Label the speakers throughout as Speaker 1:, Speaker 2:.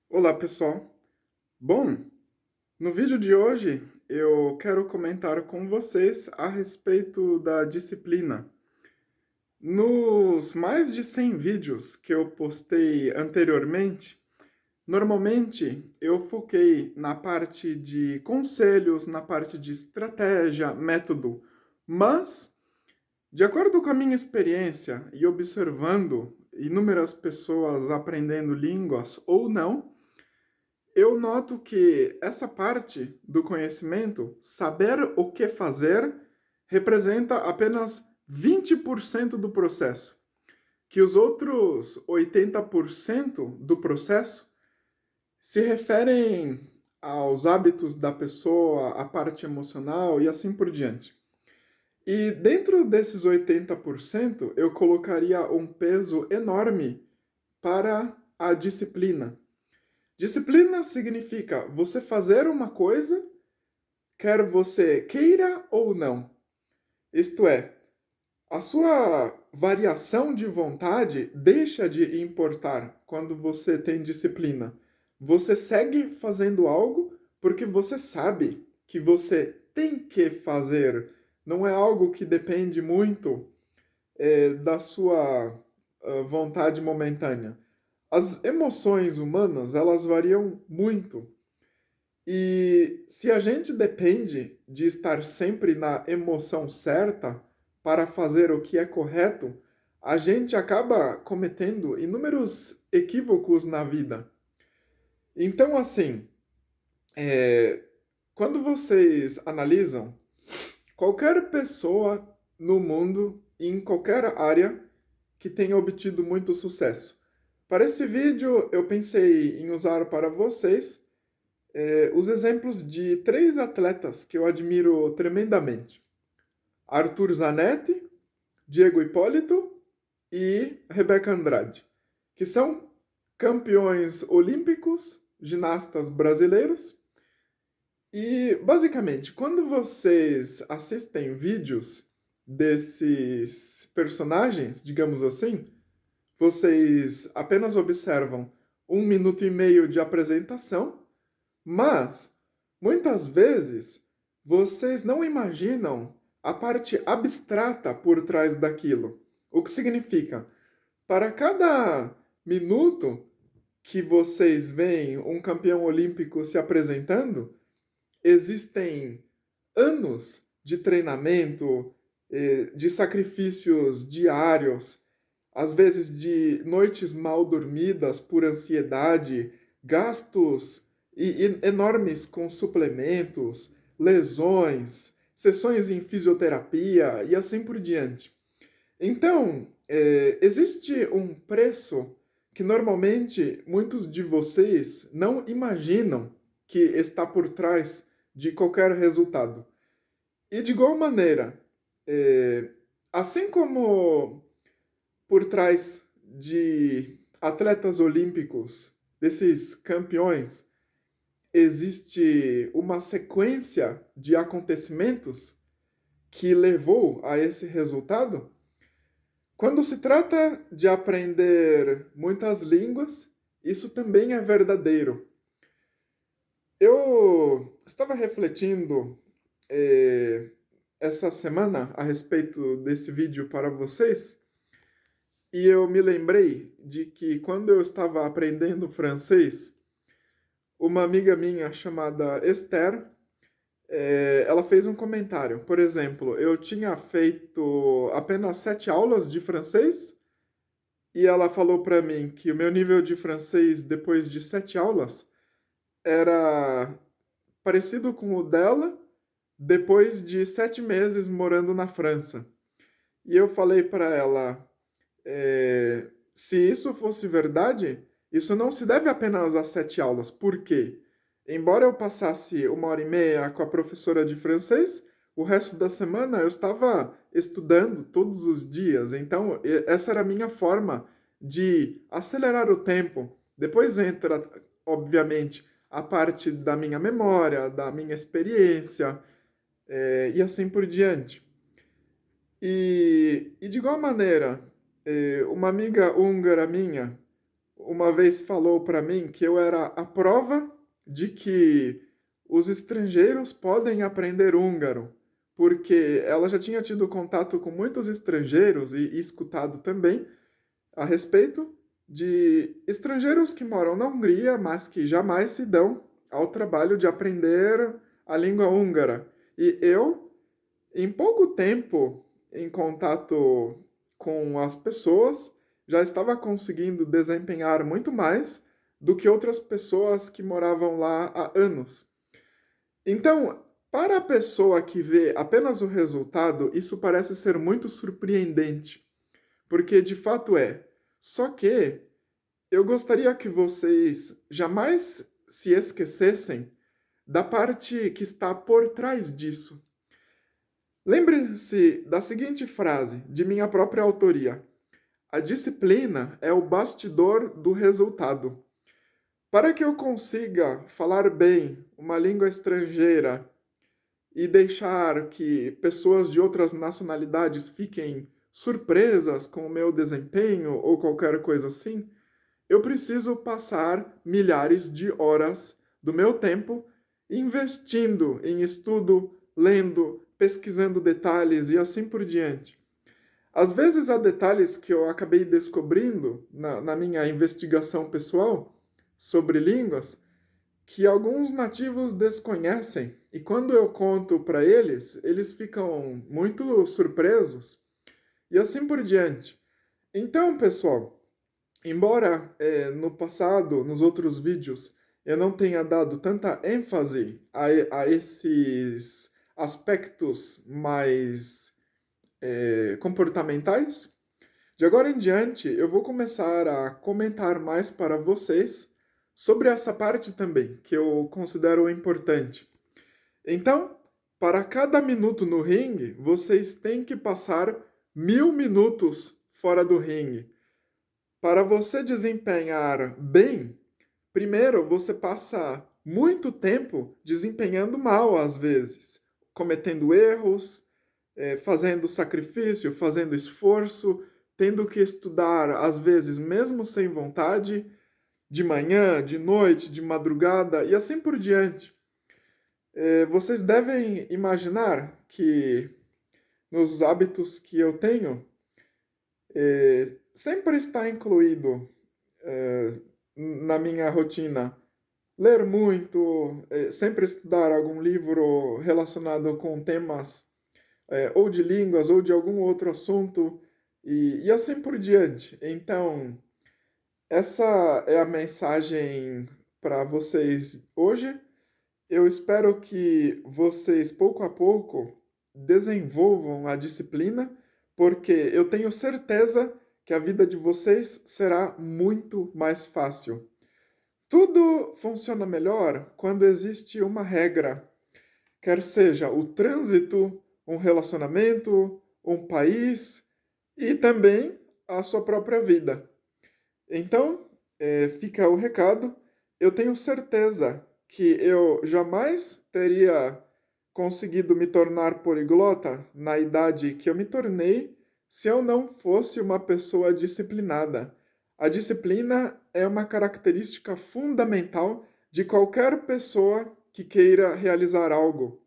Speaker 1: Olá, pessoal. Bom, no vídeo de hoje eu quero comentar com vocês a respeito da disciplina. Nos mais de 100 vídeos que eu postei anteriormente, normalmente eu foquei na parte de conselhos, na parte de estratégia, método, mas, de acordo com a minha experiência e observando inúmeras pessoas aprendendo línguas ou não, eu noto que essa parte do conhecimento, saber o que fazer, representa apenas 20% do processo, que os outros 80% do processo se referem aos hábitos da pessoa, à parte emocional e assim por diante. E dentro desses 80%, eu colocaria um peso enorme para a disciplina. Disciplina significa você fazer uma coisa, quer você queira ou não. Isto é, a sua variação de vontade deixa de importar quando você tem disciplina. Você segue fazendo algo porque você sabe que você tem que fazer. Não é algo que depende muito da sua vontade momentânea. As emoções humanas, elas variam muito. E se a gente depende de estar sempre na emoção certa para fazer o que é correto, a gente acaba cometendo inúmeros equívocos na vida. Então, assim, é, quando vocês analisam qualquer pessoa no mundo, em qualquer área, que tenha obtido muito sucesso. Para esse vídeo, eu pensei em usar para vocês os exemplos de três atletas que eu admiro tremendamente: Arthur Zanetti, Diego Hipólito e Rebeca Andrade, que são campeões olímpicos, ginastas brasileiros. E, basicamente, quando vocês assistem vídeos desses personagens, digamos assim, vocês apenas observam 1 minuto e meio de apresentação, mas, muitas vezes, vocês não imaginam a parte abstrata por trás daquilo. O que significa, para cada minuto que vocês veem um campeão olímpico se apresentando, existem anos de treinamento, de sacrifícios diários, às vezes de noites mal dormidas por ansiedade, gastos enormes com suplementos, lesões, sessões em fisioterapia e assim por diante. Então, existe um preço que normalmente muitos de vocês não imaginam que está por trás de qualquer resultado. E de igual maneira, assim como por trás de atletas olímpicos, desses campeões, existe uma sequência de acontecimentos que levou a esse resultado. Quando se trata de aprender muitas línguas, isso também é verdadeiro. Eu estava refletindo eh, essa semana a respeito desse vídeo para vocês e eu me lembrei de que quando eu estava aprendendo francês, uma amiga minha chamada Esther, ela fez um comentário. Por exemplo, eu tinha feito apenas 7 aulas de francês e ela falou para mim que o meu nível de francês depois de 7 aulas era parecido com o dela depois de 7 meses morando na França. E eu falei para ela, se isso fosse verdade, isso não se deve apenas às 7 aulas. Por quê? Embora eu passasse 1 hora e meia com a professora de francês, o resto da semana eu estava estudando todos os dias. Então, essa era a minha forma de acelerar o tempo. Depois entra, obviamente, a parte da minha memória, da minha experiência, e assim por diante. E de igual maneira, uma amiga húngara minha, uma vez falou para mim que eu era a prova de que os estrangeiros podem aprender húngaro, porque ela já tinha tido contato com muitos estrangeiros e escutado também a respeito de estrangeiros que moram na Hungria, mas que jamais se dão ao trabalho de aprender a língua húngara. E eu, em pouco tempo em contato com as pessoas, já estava conseguindo desempenhar muito mais do que outras pessoas que moravam lá há anos. Então, para a pessoa que vê apenas o resultado, isso parece ser muito surpreendente, porque de fato é. Só que eu gostaria que vocês jamais se esquecessem da parte que está por trás disso. Lembre-se da seguinte frase, de minha própria autoria: a disciplina é o bastidor do resultado. Para que eu consiga falar bem uma língua estrangeira e deixar que pessoas de outras nacionalidades fiquem surpresas com o meu desempenho ou qualquer coisa assim, eu preciso passar milhares de horas do meu tempo investindo em estudo, lendo, pesquisando detalhes e assim por diante. Às vezes há detalhes que eu acabei descobrindo na minha investigação pessoal sobre línguas que alguns nativos desconhecem, e quando eu conto para eles, eles ficam muito surpresos e assim por diante. Então, pessoal, embora no passado, nos outros vídeos, eu não tenha dado tanta ênfase a esses aspectos mais comportamentais, de agora em diante eu vou começar a comentar mais para vocês sobre essa parte também, que eu considero importante. Então, para cada minuto no ringue, vocês têm que passar 1000 minutos fora do ringue. Para você desempenhar bem, primeiro você passa muito tempo desempenhando mal às vezes, cometendo erros, fazendo sacrifício, fazendo esforço, tendo que estudar às vezes mesmo sem vontade, de manhã, de noite, de madrugada e assim por diante. Vocês devem imaginar que nos hábitos que eu tenho, sempre está incluído na minha rotina ler muito, sempre estudar algum livro relacionado com temas ou de línguas ou de algum outro assunto e assim por diante. Então, essa é a mensagem para vocês hoje. Eu espero que vocês, pouco a pouco, desenvolvam a disciplina, porque eu tenho certeza que a vida de vocês será muito mais fácil. Tudo funciona melhor quando existe uma regra, quer seja o trânsito, um relacionamento, um país e também a sua própria vida. Então, fica o recado. Eu tenho certeza que eu jamais teria conseguido me tornar poliglota na idade que eu me tornei se eu não fosse uma pessoa disciplinada. A disciplina é uma característica fundamental de qualquer pessoa que queira realizar algo.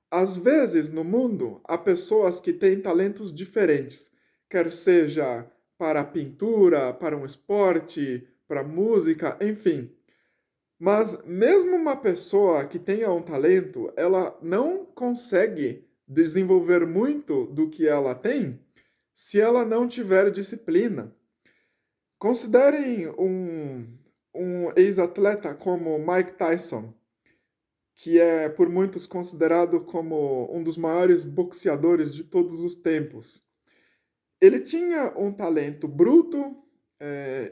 Speaker 1: Às vezes, no mundo, há pessoas que têm talentos diferentes, quer seja para a pintura, para um esporte, para música, enfim. Mas mesmo uma pessoa que tenha um talento, ela não consegue desenvolver muito do que ela tem se ela não tiver disciplina. Considerem um ex-atleta como Mike Tyson, que é por muitos considerado como um dos maiores boxeadores de todos os tempos. Ele tinha um talento bruto,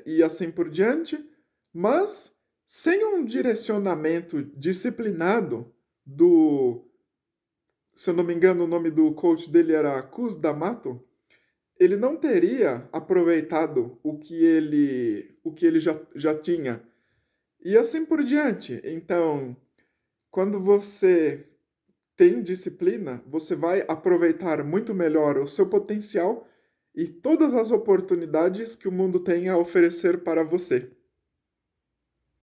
Speaker 1: e assim por diante, mas sem um direcionamento disciplinado se eu não me engano, o nome do coach dele era Cus D'Amato, ele não teria aproveitado o que ele já tinha. E assim por diante. Então, quando você tem disciplina, você vai aproveitar muito melhor o seu potencial e todas as oportunidades que o mundo tem a oferecer para você.